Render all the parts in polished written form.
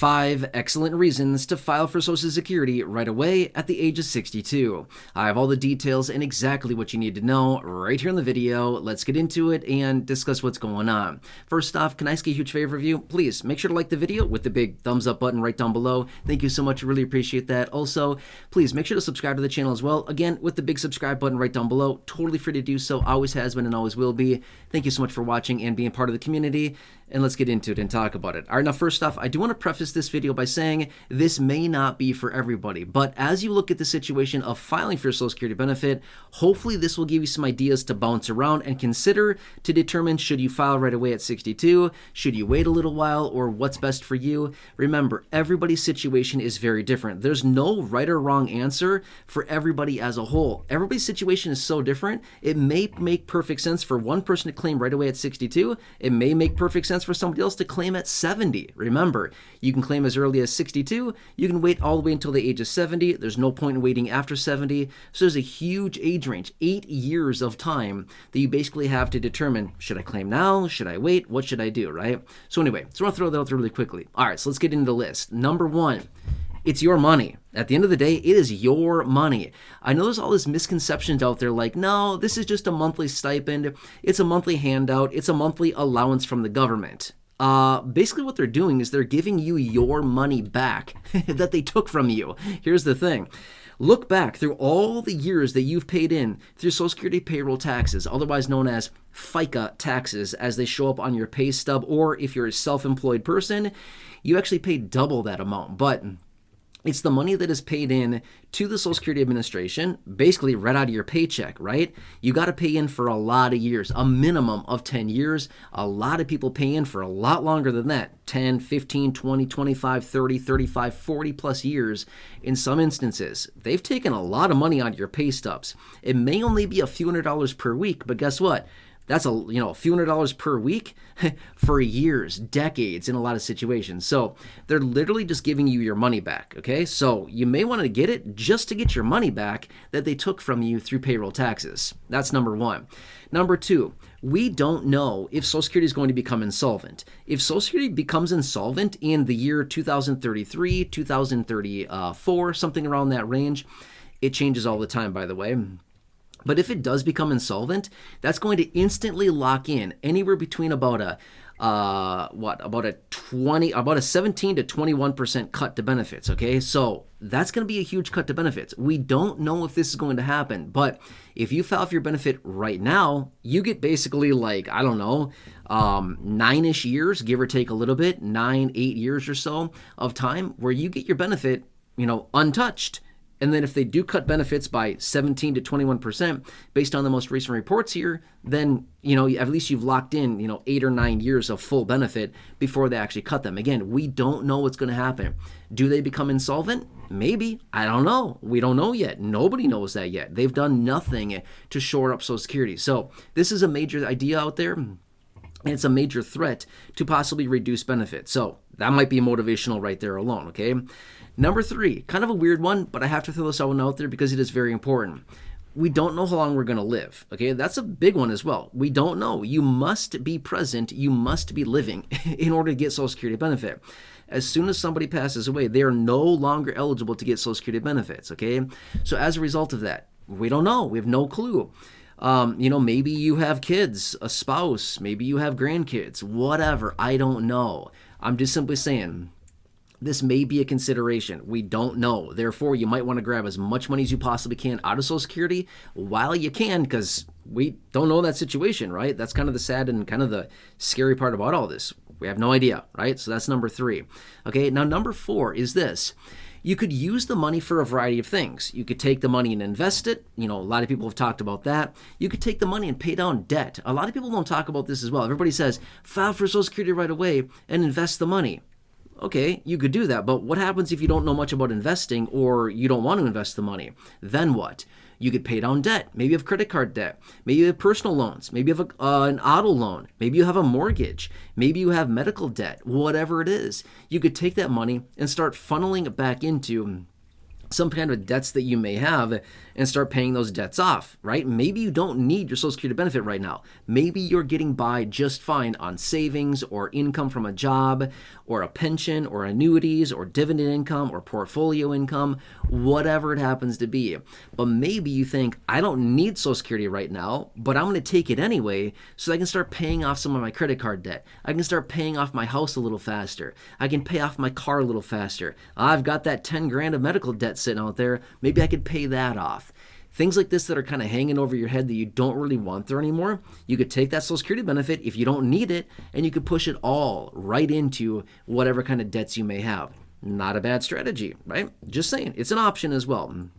5 excellent reasons to file for Social Security right away at the age of 62. I have all the details and exactly what you need to know right here in the video. Let's get into it and discuss what's going on. First off, can I ask you a huge favor of you? Please make sure to like the video with the big thumbs up button right down below. Thank you so much. I really appreciate that. Also, please make sure to subscribe to the channel as well. Again, with the big subscribe button right down below. Totally free to do so. Always has been and always will be. Thank you so much for watching and being part of the community. And let's get into it and talk about it. All right, now first off, I do want to preface this video by saying this may not be for everybody, but as you look at the situation of filing for your Social Security benefit, hopefully this will give you some ideas to bounce around and consider to determine should you file right away at 62, should you wait a little while, or what's best for you. Remember, everybody's situation is very different. There's no right or wrong answer for everybody as a whole. Everybody's situation is so different. It may make perfect sense for one person to claim right away at 62. It may make perfect sense for somebody else to claim at 70. Remember, you can claim as early as 62. You can wait all the way until the age of 70. There's no point in waiting after 70. So there's a huge age range, 8 years of time that you basically have to determine, should I claim now? Should I wait? What should I do, right? So anyway, so I want to throw that out there really quickly. All right, so let's get into the list. Number one, it's your money. At the end of the day, it is your money. I know there's all this misconceptions out there like, no, this is just a monthly stipend. It's a monthly handout. It's a monthly allowance from the government. Basically what they're doing is they're giving you your money back that they took from you. Here's the thing. Look back through all the years that you've paid in through Social Security payroll taxes, otherwise known as FICA taxes, as they show up on your pay stub, or if you're a self-employed person, you actually pay double that amount. But it's the money that is paid in to the Social Security Administration, basically right out of your paycheck, right? You got to pay in for a lot of years, a minimum of 10 years. A lot of people pay in for a lot longer than that, 10, 15, 20, 25, 30, 35, 40 plus years. In some instances, they've taken a lot of money out of your pay stubs. It may only be a few $100s per week, but guess what? That's a few $100s per week for years, decades in a lot of situations. So they're literally just giving you your money back, okay? So you may want to get it just to get your money back that they took from you through payroll taxes. That's number one. Number two, we don't know if Social Security is going to become insolvent. If Social Security becomes insolvent in the year 2033, 2034, something around that range, it changes all the time, by the way. But if it does become insolvent, that's going to instantly lock in anywhere between about a 17 to 21% cut to benefits, okay? So that's going to be a huge cut to benefits. We don't know if this is going to happen, but if you file for your benefit right now, you get basically like, I don't know, 9-ish years, give or take a little bit, 9, 8 years or so of time where you get your benefit, untouched. And then if they do cut benefits by 17 to 21% based on the most recent reports here, then, at least you've locked in, 8 or 9 years of full benefit before they actually cut them. Again, we don't know what's going to happen. Do they become insolvent? Maybe. I don't know. We don't know yet. Nobody knows that yet. They've done nothing to shore up Social Security. So this is a major idea out there. And it's a major threat to possibly reduce benefits. So that might be motivational right there alone, okay? Number three, kind of a weird one, but I have to throw this one out there because it is very important. We don't know how long we're going to live, okay? That's a big one as well. We don't know. You must be present. You must be living in order to get Social Security benefit. As soon as somebody passes away, they are no longer eligible to get Social Security benefits, okay? So as a result of that, we don't know. We have no clue. Maybe you have kids, a spouse, maybe you have grandkids, whatever. I don't know. I'm just simply saying this may be a consideration. We don't know. Therefore, you might want to grab as much money as you possibly can out of Social Security while you can, because we don't know that situation, right? That's kind of the sad and kind of the scary part about all this. We have no idea, right? So that's number three. Okay, now number four is this. You could use the money for a variety of things. You could take the money and invest it. A lot of people have talked about that. You could take the money and pay down debt. A lot of people don't talk about this as well. Everybody says, file for Social Security right away and invest the money. Okay, you could do that, but what happens if you don't know much about investing or you don't want to invest the money? Then what? You could pay down debt. Maybe you have credit card debt. Maybe you have personal loans. Maybe you have an auto loan. Maybe you have a mortgage. Maybe you have medical debt. Whatever it is, you could take that money and start funneling it back into some kind of debts that you may have and start paying those debts off, right? Maybe you don't need your Social Security benefit right now. Maybe you're getting by just fine on savings or income from a job or a pension or annuities or dividend income or portfolio income, whatever it happens to be. But maybe you think, I don't need Social Security right now, but I'm going to take it anyway so I can start paying off some of my credit card debt. I can start paying off my house a little faster. I can pay off my car a little faster. I've got that 10 grand of medical debt sitting out there. Maybe I could pay that off. Things like this that are kind of hanging over your head that you don't really want there anymore, you could take that Social Security benefit if you don't need it, and you could push it all right into whatever kind of debts you may have. Not a bad strategy, right? Just saying, it's an option as well.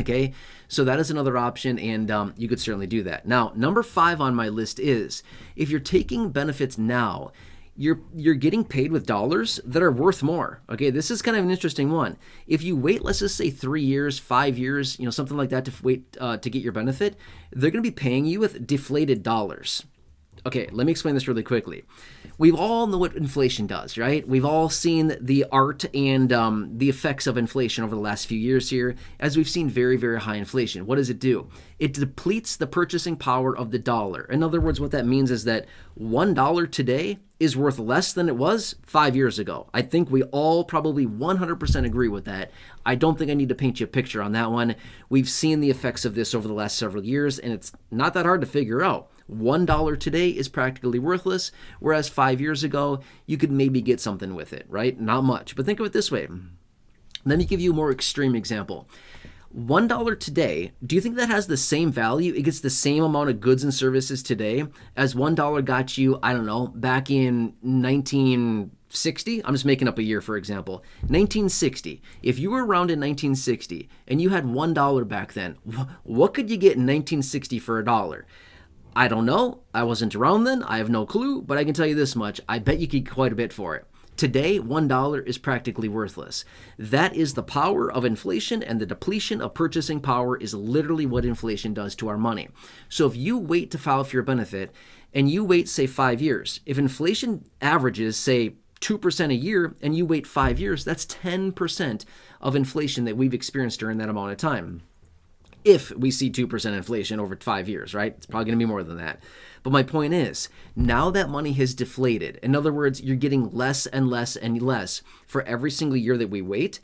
Okay, so that is another option, and you could certainly do that. Now, number 5 on my list is, if you're taking benefits now, you're getting paid with dollars that are worth more. Okay, this is kind of an interesting one. If you wait, let's just say 3 years, 5 years, something like that to wait to get your benefit, they're going to be paying you with deflated dollars. Okay, let me explain this really quickly. We all know what inflation does, right? We've all seen the art and the effects of inflation over the last few years here, as we've seen very, very high inflation. What does it do? It depletes the purchasing power of the dollar. In other words, what that means is that $1 today is worth less than it was 5 years ago. I think we all probably 100% agree with that. I don't think I need to paint you a picture on that one. We've seen the effects of this over the last several years, and it's not that hard to figure out. $1 today is practically worthless, whereas 5 years ago, you could maybe get something with it, right? Not much. But think of it this way. Let me give you a more extreme example. $1 today, do you think that has the same value? It gets the same amount of goods and services today as $1 got you, I don't know, back in 1960? I'm just making up a year, for example. 1960. If you were around in 1960 and you had $1 back then, what could you get in 1960 for $1? I don't know. I wasn't around then. I have no clue, but I can tell you this much. I bet you could get quite a bit for it. Today, $1 is practically worthless. That is the power of inflation, and the depletion of purchasing power is literally what inflation does to our money. So if you wait to file for your benefit, and you wait, say, 5 years, if inflation averages, say, 2% a year, and you wait 5 years, that's 10% of inflation that we've experienced during that amount of time. If we see 2% inflation over 5 years, right? It's probably going to be more than that. But my point is, now that money has deflated. In other words, you're getting less and less and less for every single year that we wait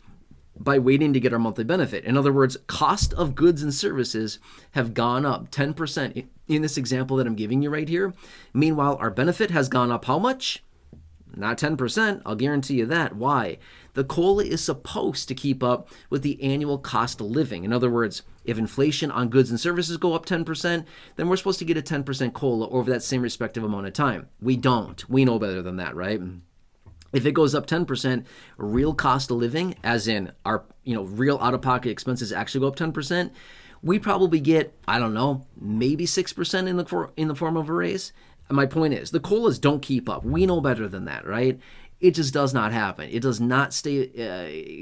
by waiting to get our monthly benefit. In other words, cost of goods and services have gone up 10% in this example that I'm giving you right here. Meanwhile, our benefit has gone up how much? Not 10%, I'll guarantee you that. Why? The COLA is supposed to keep up with the annual cost of living. In other words, if inflation on goods and services go up 10%, then we're supposed to get a 10% COLA over that same respective amount of time. We don't. We know better than that, right? If it goes up 10%, real cost of living, as in our real out-of-pocket expenses actually go up 10%, we probably get, I don't know, maybe 6% in the form of a raise. My point is, the COLAs don't keep up. We know better than that, right? It just does not happen. It does not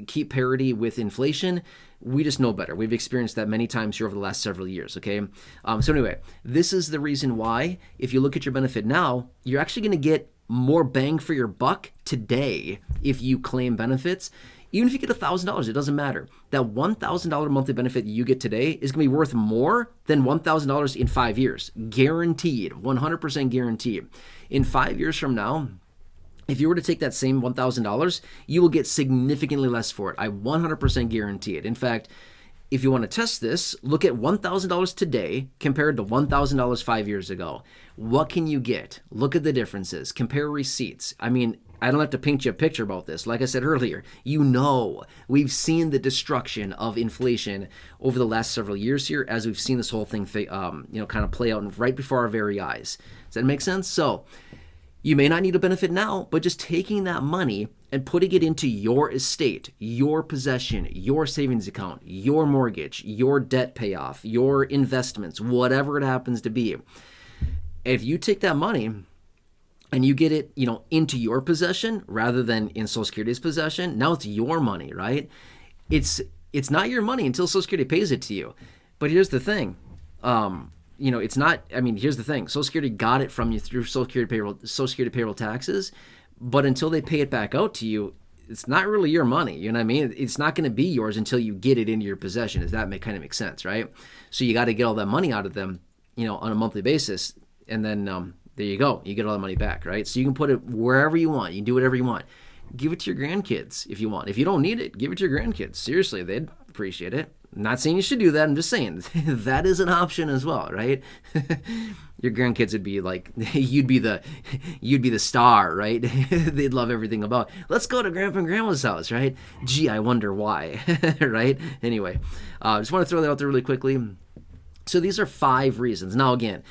keep parity with inflation. We just know better. We've experienced that many times here over the last several years, okay? So anyway, this is the reason why, if you look at your benefit now, you're actually going to get more bang for your buck today if you claim benefits. Even if you get $1,000, it doesn't matter. That $1,000 monthly benefit that you get today is going to be worth more than $1,000 in 5 years. Guaranteed, 100% guaranteed. In 5 years from now, if you were to take that same $1,000, you will get significantly less for it. I 100% guarantee it. In fact, if you want to test this, look at $1,000 today compared to $1,000 5 years ago. What can you get? Look at the differences. Compare receipts. I mean, I don't have to paint you a picture about this. Like I said earlier, we've seen the destruction of inflation over the last several years here as we've seen this whole thing kind of play out right before our very eyes. Does that make sense? So you may not need a benefit now, but just taking that money and putting it into your estate, your possession, your savings account, your mortgage, your debt payoff, your investments, whatever it happens to be. If you take that money and you get it, into your possession rather than in Social Security's possession, now it's your money, right? It's not your money until Social Security pays it to you. But here's the thing. It's not, here's the thing. Social Security got it from you through Social Security payroll taxes, but until they pay it back out to you, it's not really your money. You know what I mean? It's not going to be yours until you get it into your possession. Does that kind of make sense, right? So you got to get all that money out of them, on a monthly basis, and then there you go. You get all the money back, right? So you can put it wherever you want. You can do whatever you want. Give it to your grandkids if you want. If you don't need it, give it to your grandkids. Seriously, they'd appreciate it. I'm not saying you should do that. I'm just saying that is an option as well, right? Your grandkids would be like, you'd be the star, right? They'd love everything about. Let's go to Grandpa and Grandma's house, right? Gee, I wonder why, right? Anyway, just want to throw that out there really quickly. So these are 5 reasons. Now again,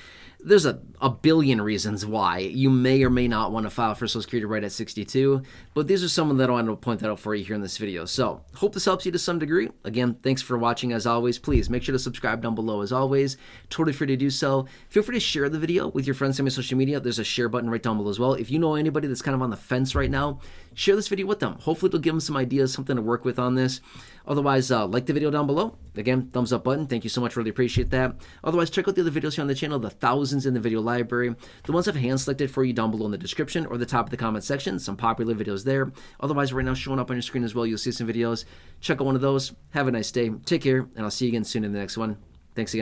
there's a billion reasons why you may or may not want to file for Social Security right at 62, but these are some that I want to point that out for you here in this video. So hope this helps you to some degree. Again, thanks for watching as always. Please make sure to subscribe down below as always. Totally free to do so. Feel free to share the video with your friends on my social media. There's a share button right down below as well. If you know anybody that's kind of on the fence right now, share this video with them. Hopefully it'll give them some ideas, something to work with on this. Otherwise, like the video down below. Again, thumbs up button. Thank you so much. Really appreciate that. Otherwise, check out the other videos here on the channel, the thousands in the video library. The ones I've hand selected for you down below in the description or the top of the comment section. Some popular videos there. Otherwise, right now showing up on your screen as well. You'll see some videos. Check out one of those. Have a nice day. Take care, and I'll see you again soon in the next one. Thanks again.